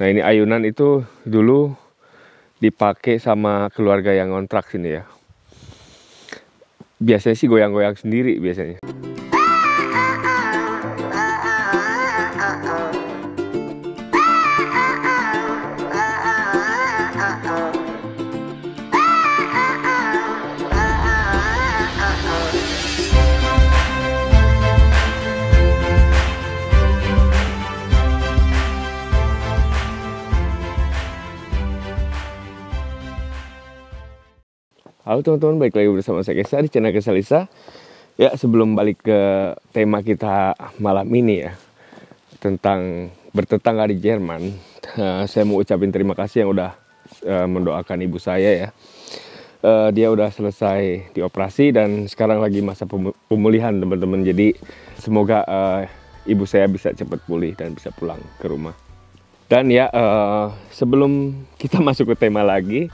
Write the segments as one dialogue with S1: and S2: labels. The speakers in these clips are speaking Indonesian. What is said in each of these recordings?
S1: Nah ini ayunan itu dulu dipakai sama keluarga yang ngontrak sini ya. Biasanya sih goyang-goyang sendiri biasanya. Halo teman-teman, balik lagi bersama saya Kesa di channel Kesa Lisa. Ya, sebelum balik ke tema kita malam ini ya, tentang bertetangga di Jerman, saya mau ucapin terima kasih yang udah mendoakan ibu saya ya. Dia udah selesai dioperasi dan sekarang lagi masa pemulihan teman-teman. Jadi semoga ibu saya bisa cepat pulih dan bisa pulang ke rumah. Dan ya, sebelum kita masuk ke tema lagi,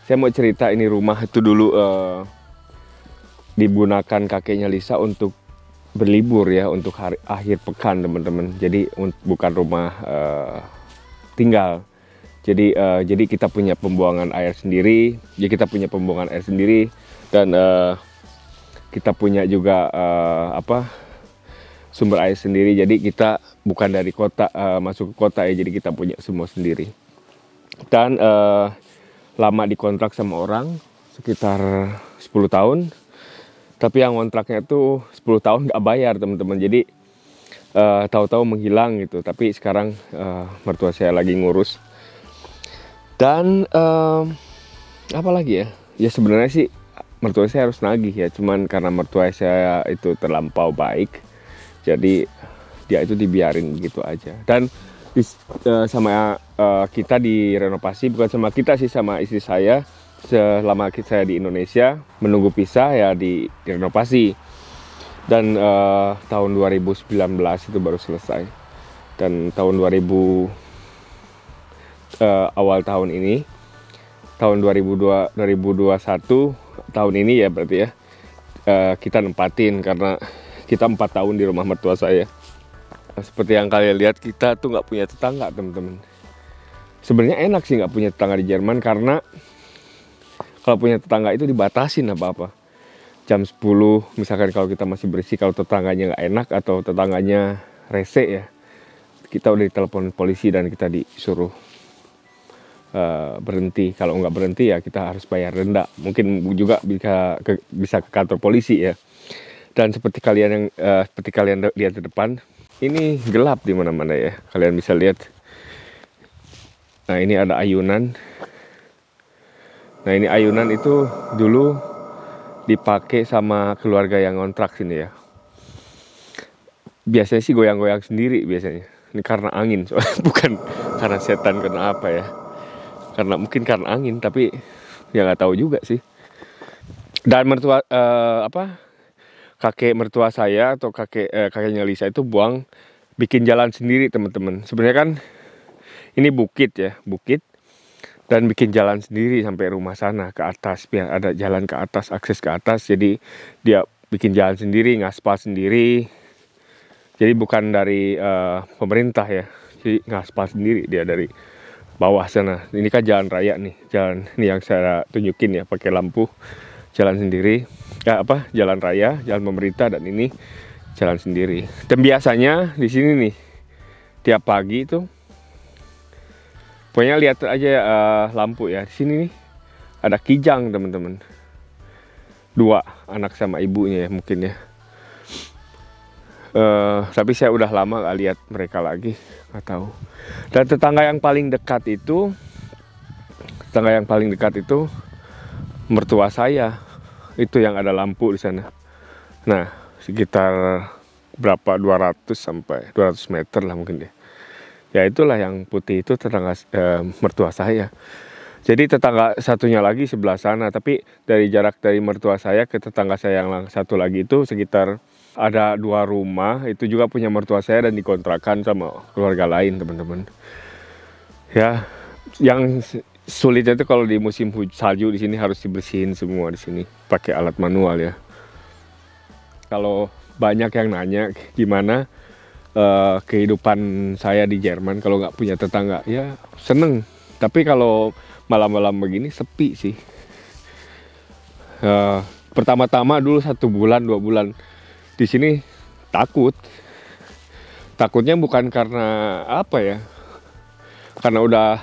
S1: saya mau cerita ini rumah itu dulu digunakan kakeknya Lisa untuk berlibur ya, untuk hari akhir pekan teman-teman. Jadi bukan rumah tinggal. Jadi kita punya pembuangan air sendiri. Jadi kita punya pembuangan air sendiri dan kita punya juga sumber air sendiri. Jadi kita bukan dari kota masuk ke kota ya. Jadi kita punya semua sendiri. Dan lama dikontrak sama orang sekitar 10 tahun, tapi yang kontraknya tuh 10 tahun nggak bayar teman-teman. Jadi tahu-tahu menghilang gitu. Tapi sekarang mertua saya lagi ngurus. Dan apa lagi ya? Ya sebenarnya sih mertua saya harus nagih ya. Cuman karena mertua saya itu terlampau baik, jadi dia itu dibiarin gitu aja. Dan sama kita direnovasi, bukan sama kita sih, sama istri saya. Selama saya di Indonesia menunggu pisah ya direnovasi. Dan tahun 2019 itu baru selesai. Dan tahun 2000 awal tahun ini, tahun 2021 tahun ini ya berarti ya, kita nempatin karena kita 4 tahun di rumah mertua saya. Seperti yang kalian lihat, kita tuh nggak punya tetangga teman-teman. Sebenarnya enak sih nggak punya tetangga di Jerman, karena kalau punya tetangga itu dibatasin apa-apa. Jam 10 misalkan kalau kita masih bersih, kalau tetangganya nggak enak atau tetangganya rese ya, kita udah ditelepon polisi dan kita disuruh berhenti. Kalau nggak berhenti ya kita harus bayar denda. Mungkin juga bisa ke kantor polisi ya. Dan seperti kalian lihat di depan, ini gelap di mana-mana ya. Kalian bisa lihat. Nah, ini ada ayunan. Nah, ini ayunan itu dulu dipakai sama keluarga yang ngontrak sini ya. Biasanya sih goyang-goyang sendiri biasanya. Ini karena angin, soalnya bukan karena setan, karena apa ya. Mungkin karena angin, tapi ya nggak tahu juga sih. Dan mertua kakek mertua saya atau kakeknya Lisa itu bikin jalan sendiri teman-teman. Sebenarnya kan ini bukit ya, dan bikin jalan sendiri sampai rumah sana ke atas, biar ada jalan ke atas, akses ke atas. Jadi dia bikin jalan sendiri, ngaspal sendiri. Jadi bukan dari pemerintah ya, jadi ngaspal sendiri dia dari bawah sana. Ini kan jalan raya nih, jalan ini yang saya tunjukin ya pakai lampu, jalan sendiri. Jalan raya, jalan pemerintah, dan ini jalan sendiri. Dan biasanya di sini nih tiap pagi itu, pokoknya lihat aja lampu ya. Di sini nih ada kijang teman-teman. 2 anak sama ibunya ya mungkin ya. Tapi saya udah lama gak lihat mereka lagi, nggak tahu. Dan tetangga yang paling dekat itu mertua saya. Itu yang ada lampu di sana. Nah, sekitar berapa 200 sampai 200 meter lah mungkin ya. Ya itulah yang putih itu tetangga mertua saya. Jadi tetangga satunya lagi sebelah sana, tapi dari jarak dari mertua saya ke tetangga saya yang satu lagi itu sekitar ada 2 rumah. Itu juga punya mertua saya dan dikontrakan sama keluarga lain teman-teman. Ya, yang sulitnya itu kalau di musim salju di sini harus dibersihin semua di sini pakai alat manual ya. Kalau banyak yang nanya gimana kehidupan saya di Jerman kalau nggak punya tetangga. Ya seneng, tapi kalau malam-malam begini sepi sih. Pertama-tama dulu 1 bulan 2 bulan di sini takutnya bukan karena apa ya, karena udah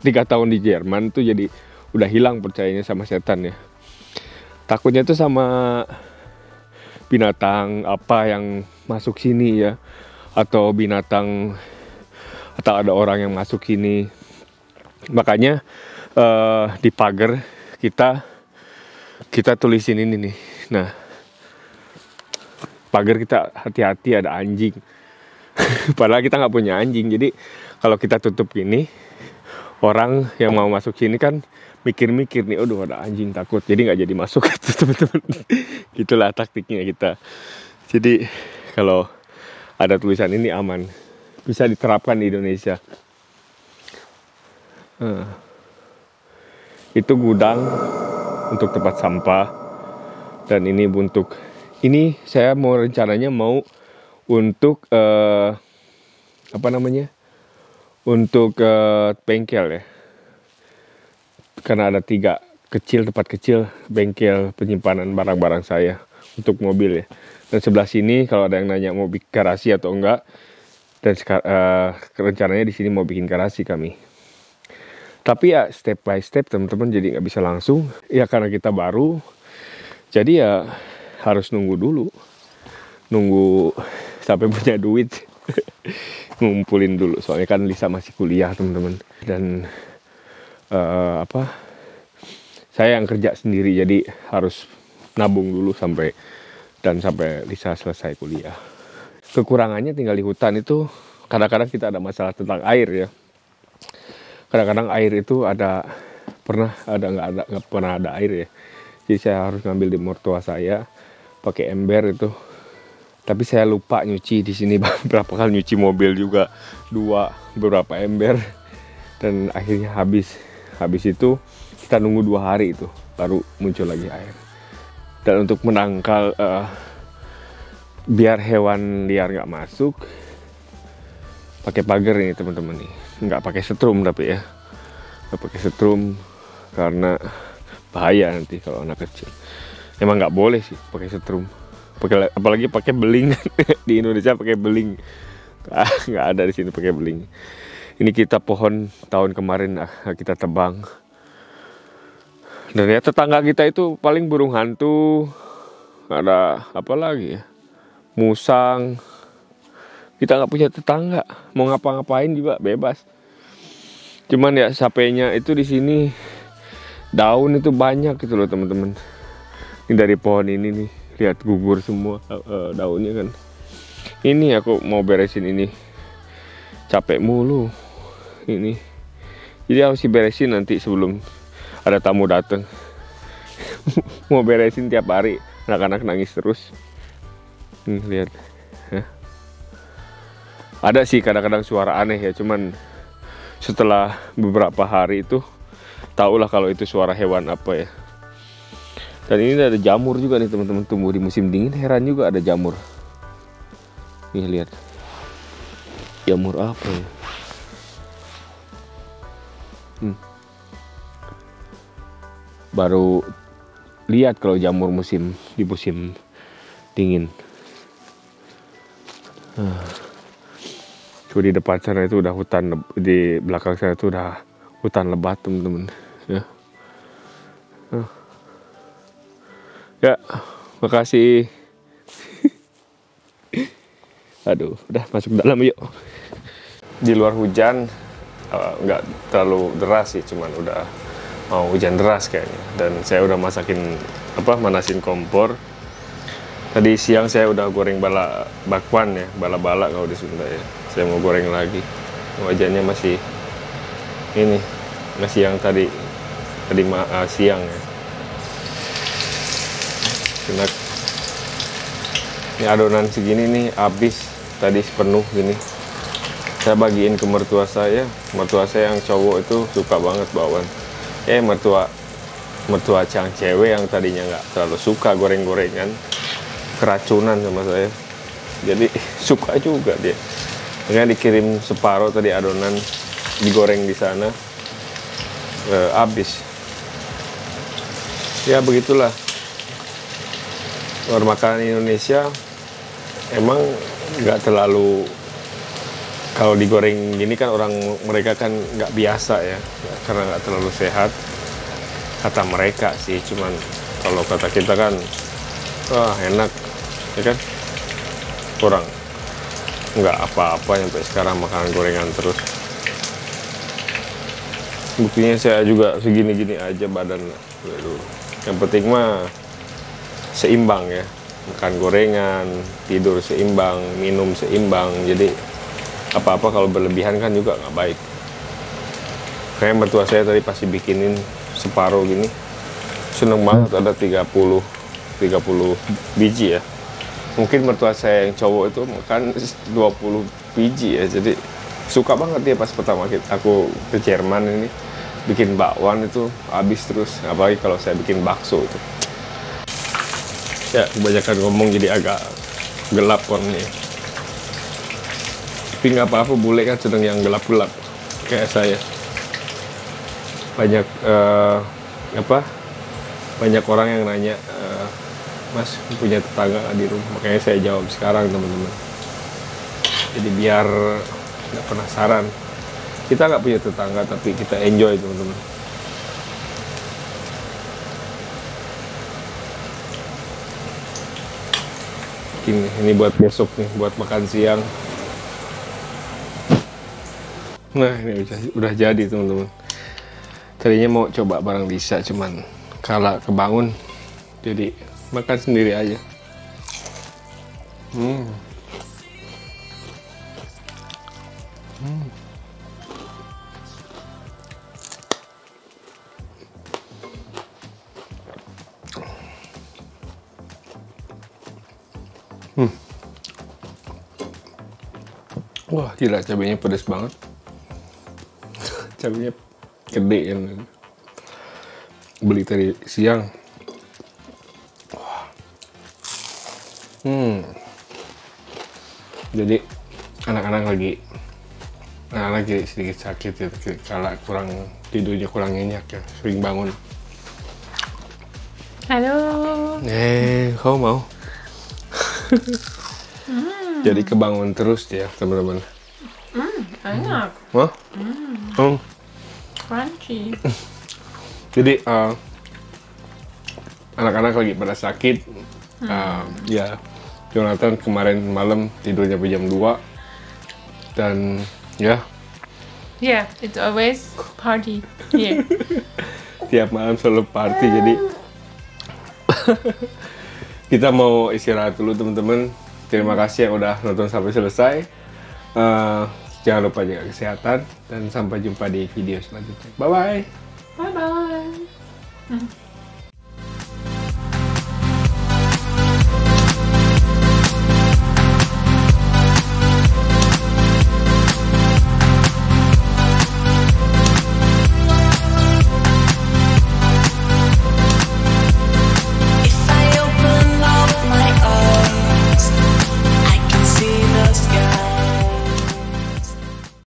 S1: 3 tahun di Jerman tuh jadi udah hilang percayanya sama setan ya. Takutnya tuh sama binatang apa yang masuk sini ya, atau binatang, atau ada orang yang masuk sini. Makanya di pagar kita tulisin ini nih. Nah, pagar kita hati-hati ada anjing. Padahal kita nggak punya anjing. Jadi kalau kita tutup gini, orang yang mau masuk sini kan mikir-mikir nih, aduh ada anjing, takut. Jadi nggak jadi masuk, teman-teman. Gitulah taktiknya kita. Jadi kalau ada tulisan ini aman, bisa diterapkan di Indonesia. Itu gudang untuk tempat sampah, dan ini ini saya rencananya mau untuk untuk bengkel ya, karena ada 3 tempat kecil bengkel penyimpanan barang-barang saya untuk mobil ya. Dan sebelah sini kalau ada yang nanya mau bikin garasi atau enggak, dan rencananya di sini mau bikin garasi kami. Tapi ya step by step teman-teman, jadi nggak bisa langsung ya karena kita baru. Jadi ya harus nunggu sampai punya duit. Ngumpulin dulu, soalnya kan Lisa masih kuliah teman-teman, dan saya yang kerja sendiri, jadi harus nabung dulu sampai Lisa selesai kuliah. Kekurangannya tinggal di hutan itu kadang-kadang kita ada masalah tentang air ya. Kadang-kadang air itu nggak pernah ada air ya. Jadi saya harus ngambil di mertua saya pakai ember itu. Tapi saya lupa nyuci di sini berapa kali nyuci mobil juga, beberapa ember, dan akhirnya habis itu kita nunggu 2 hari itu baru muncul lagi air. Dan untuk menangkal biar hewan liar nggak masuk, pakai pagar ini teman-teman nih, nggak pakai setrum tapi ya, nggak pakai setrum karena bahaya nanti kalau anak kecil. Emang nggak boleh sih pakai setrum. Apalagi pakai beling. Di Indonesia pakai beling, nggak ada di sini pakai beling. Ini kita pohon tahun kemarin kita tebang. Dan ya tetangga kita itu paling burung hantu, ada apa lagi ya, musang. Kita nggak punya tetangga, mau ngapa-ngapain juga bebas. Cuman ya sapenya itu di sini daun itu banyak gitu loh teman-teman. Ini dari pohon ini nih, lihat gugur semua daunnya kan. Ini aku mau beresin ini, capek mulu ini. Jadi harus diberesin nanti sebelum ada tamu datang. Mau beresin tiap hari, anak-anak nangis terus. Lihat. Ada sih kadang-kadang suara aneh ya, cuman setelah beberapa hari itu tahulah kalau itu suara hewan apa ya. Dan ini ada jamur juga nih teman-teman, tumbuh di musim dingin, heran juga ada jamur. Nih lihat. Jamur apa ya? Baru lihat kalau jamur di musim dingin. Di depan sana itu udah hutan, di belakang saya itu udah hutan lebat teman-teman ya. Ya, makasih. Aduh, udah masuk dalam yuk. Di luar hujan, nggak terlalu deras sih, cuman udah mau hujan deras kayaknya. Dan saya udah manasin kompor. Tadi siang saya udah goreng bakwan ya, bala-bala kalau di Sunda ya. Saya mau goreng lagi. Wajannya masih yang tadi siang ya. Ini adonan segini nih habis tadi sepenuh gini. Saya bagiin ke mertua saya yang cowok itu suka banget bakwan. Mertua yang cewek yang tadinya nggak terlalu suka goreng-gorengan, keracunan sama saya. jadi suka juga dia. Makanya dikirim separuh tadi adonan digoreng di sana, habis. Ya begitulah. Luar makanan Indonesia emang nggak terlalu, kalau digoreng gini kan mereka kan nggak biasa ya, karena nggak terlalu sehat kata mereka sih. Cuman kalau kata kita kan wah enak ya kan, kurang nggak apa-apa sampai sekarang makanan gorengan terus. Buktinya saya juga segini-gini aja badan. Yang penting mah seimbang ya, makan gorengan, tidur seimbang, minum seimbang. Jadi apa-apa kalau berlebihan kan juga nggak baik. Kayak mertua saya tadi pasti bikinin separuh gini, seneng banget, ada 30 biji ya. Mungkin mertua saya yang cowok itu makan 20 biji ya, jadi suka banget dia. Pas pertama aku ke Jerman ini bikin bakwan itu habis terus, apalagi kalau saya bikin bakso itu. Ya kebanyakan ngomong jadi agak gelap warnanya, tapi nggak apa-apa, bule kan sedang yang gelap-gelap kayak saya. Banyak banyak orang yang nanya, Mas punya tetangga nggak di rumah? Makanya saya jawab sekarang teman-teman, jadi biar nggak penasaran. Kita nggak punya tetangga tapi kita enjoy teman-teman. Ini buat besok nih, buat makan siang. Nah ini udah jadi teman-teman. Tadinya mau coba bareng Lisa, cuman kalau kebangun jadi makan sendiri aja. Wah gila, cabenya pedas banget. Cabenya gede kan. Beli tadi siang. Jadi anak-anak lagi sedikit sakit ya, kalau tidurnya kurang nyenyak ya, sering bangun.
S2: Halo.
S1: Kamu mau? Jadi kebangun terus ya teman-teman.
S2: Enak.
S1: Hah?
S2: Crunchy.
S1: Jadi anak-anak lagi pada sakit. Ya Jonathan kemarin malam tidurnya jam 2 dan ya.
S2: Yeah, it's always party here.
S1: Tiap malam selalu party, jadi kita mau istirahat dulu teman-teman. Terima kasih yang udah nonton sampai selesai. Jangan lupa jaga kesehatan dan sampai jumpa di video selanjutnya. Bye bye.
S2: Bye bye.